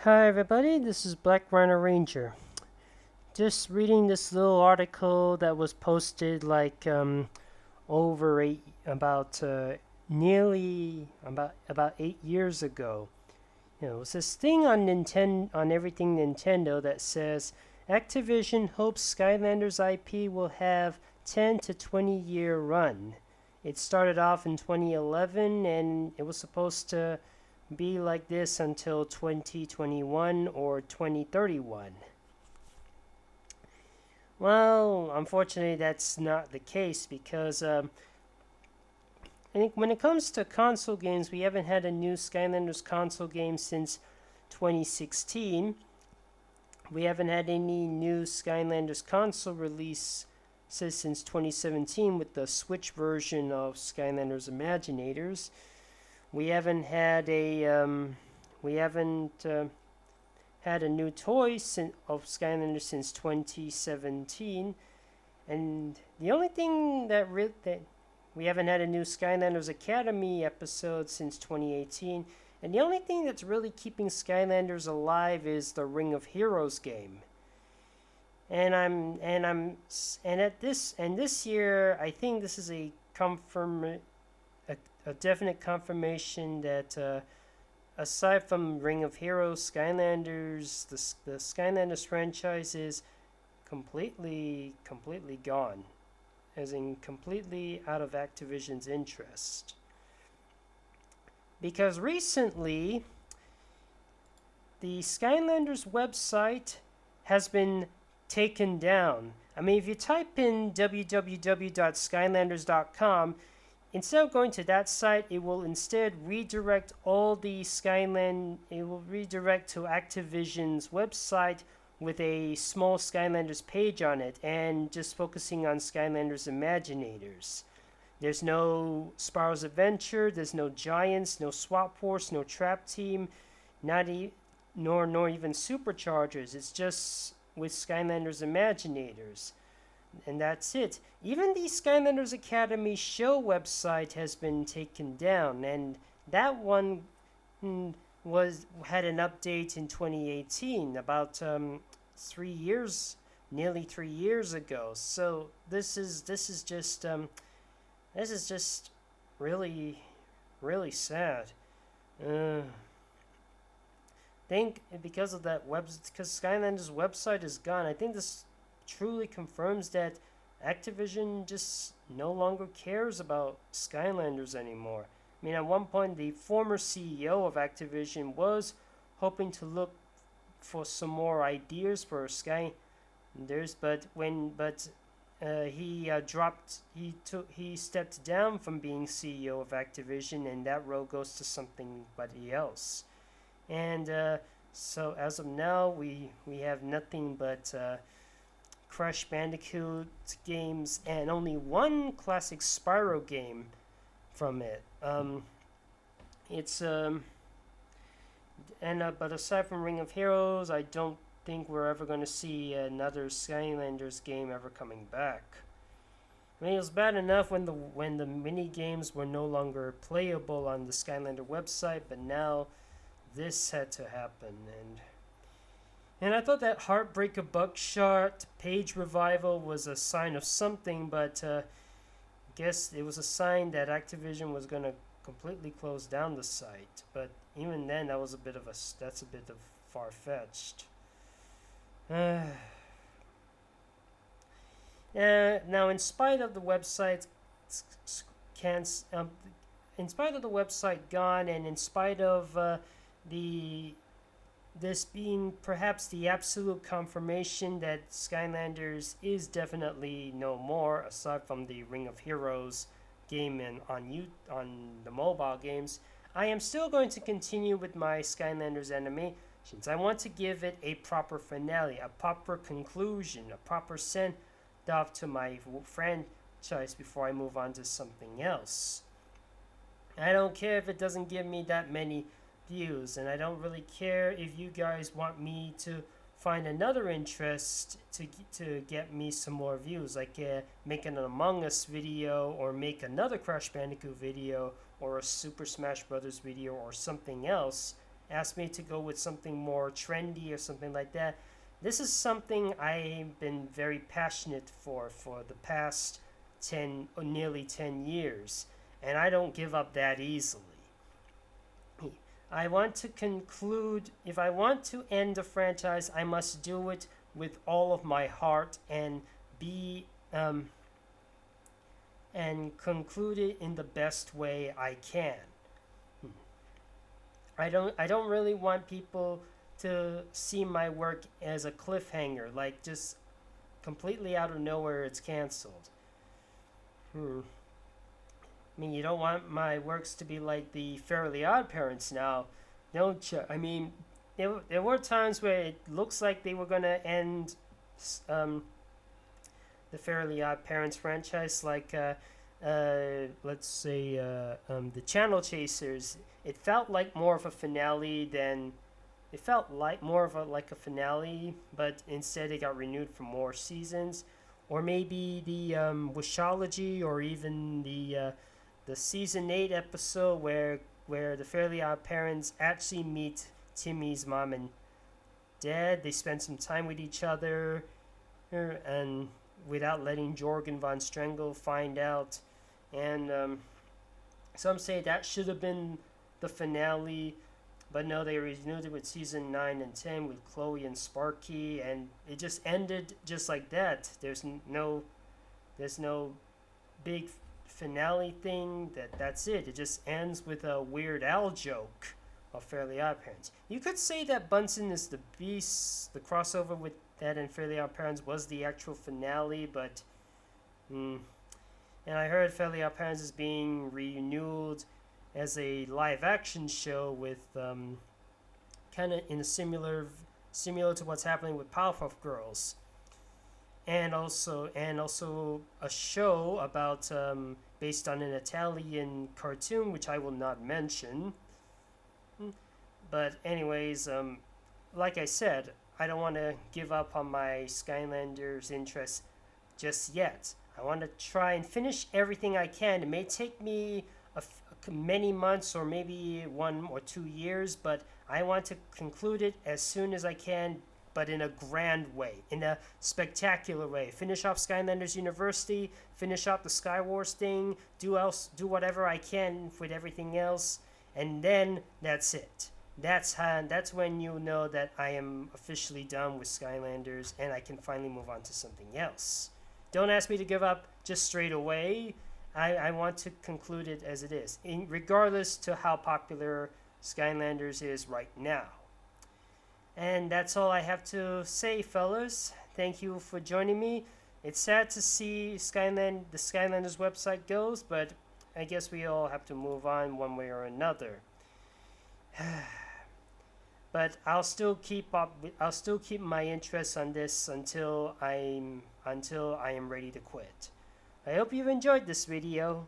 Hi everybody, this is Black Rhino Ranger. Just reading this little article that was posted over about nearly about 8 years ago. It's this thing on on everything Nintendo that says Activision hopes Skylanders IP will have 10 to 20-year run. It started off in 2011 and it was supposed to be like this until 2021 or 2031. Well, unfortunately, that's not the case because I think when it comes to console games, we haven't had a new Skylanders console game since 2016. We haven't had any new Skylanders console release since 2017 with the Switch version of Skylanders Imaginators. We haven't had a we haven't had a new toy of Skylanders since 2017, and the only thing that we haven't had a new Skylanders Academy episode since 2018, and the only thing that's really keeping Skylanders alive is the Ring of Heroes game. And this year I think this is a definite confirmation that aside from Ring of Heroes, the Skylanders franchise is completely gone, as in completely out of Activision's interest. Because recently, the Skylanders website has been taken down. I mean, if you type in www.skylanders.com, instead of going to that site, it will instead redirect all the it will redirect to Activision's website with a small Skylanders page on it and just focusing on Skylanders Imaginators. There's no Spiral's Adventure, there's no Giants, no Swap Force, no Trap Team, nor even Superchargers. It's just with Skylanders Imaginators. And that's it. Even the Skylanders Academy show website has been taken down, and that one had an update in 2018, about 3 years, nearly 3 years ago. So this is just really sad. Uh, think because of because Skylanders website is gone. I think this truly confirms that Activision just no longer cares about Skylanders anymore. I mean, at one point, the former CEO of Activision was hoping to look for some more ideas for Skylanders, he stepped down from being CEO of Activision, and that role goes to somebody else. And so as of now, we have nothing but Crash Bandicoot games and only one classic Spyro game from it. But aside from Ring of Heroes, I don't think we're ever going to see another Skylanders game ever coming back. I mean, it was bad enough when the mini games were no longer playable on the Skylander website, but now this had to happen, and I thought that Heartbreaker Buckshot page revival was a sign of something, but I guess it was a sign that Activision was going to completely close down the site. But even then, that's a bit of far-fetched. Now, in spite of the website gone, and in spite of this being perhaps the absolute confirmation that Skylanders is definitely no more, aside from the Ring of Heroes game and on the mobile games, I am still going to continue with my Skylanders anime since I want to give it a proper finale, a proper conclusion, a proper send off to my franchise before I move on to something else. I don't care if it doesn't give me that many views, and I don't really care if you guys want me to find another interest to get me some more views, like make an Among Us video, or make another Crash Bandicoot video, or a Super Smash Brothers video, or something else. ask me to go with something more trendy or something like that. This is something I've been very passionate for the past 10 or nearly 10 years, and I don't give up that easily. I want to conclude, if I want to end a franchise, I must do it with all of my heart and be and conclude it in the best way I can. I don't really want people to see my work as a cliffhanger, like just completely out of nowhere it's canceled. I mean, you don't want my works to be like the Fairly Odd Parents now, don't you? I mean, there were times where it looks like they were going to end the Fairly Odd Parents franchise, like, let's say, the Channel Chasers. It felt like more of a finale than... It felt like more of like a finale, but instead it got renewed for more seasons. Or maybe the Wishology, or even the season 8 episode where the Fairly Odd Parents actually meet Timmy's mom and dad. They spend some time with each other, and without letting Jorgen von Strengel find out. And some say that should have been the finale, but no, they renewed it with season 9 and 10 with Chloe and Sparky, and it just ended just like that. There's no big finale thing. That's it. It just ends with a Weird Al joke of Fairly Odd Parents. You could say that Bunsen is the Beast. The crossover with that and Fairly Odd Parents was the actual finale, but and I heard Fairly Odd Parents is being renewed as a live action show with kind of in a similar to what's happening with Powerpuff Girls, and also a show about based on an Italian cartoon which I will not mention. But anyways, like I said, I don't want to give up on my Skylanders interest just yet. I want to try and finish everything I can. It may take me many months or maybe 1 or 2 years, but I want to conclude it as soon as I can, but in a grand way, in a spectacular way. Finish off Skylanders University, finish off the Sky Wars thing, do whatever I can with everything else, and then that's it. That's when you know that I am officially done with Skylanders and I can finally move on to something else. Don't ask me to give up just straight away. I want to conclude it as it is, regardless to how popular Skylanders is right now. And that's all I have to say, fellas. Thank you for joining me. It's sad to see the Skylanders website goes, but I guess we all have to move on one way or another. But I'll still keep my interest on this until I am ready to quit. I hope you've enjoyed this video.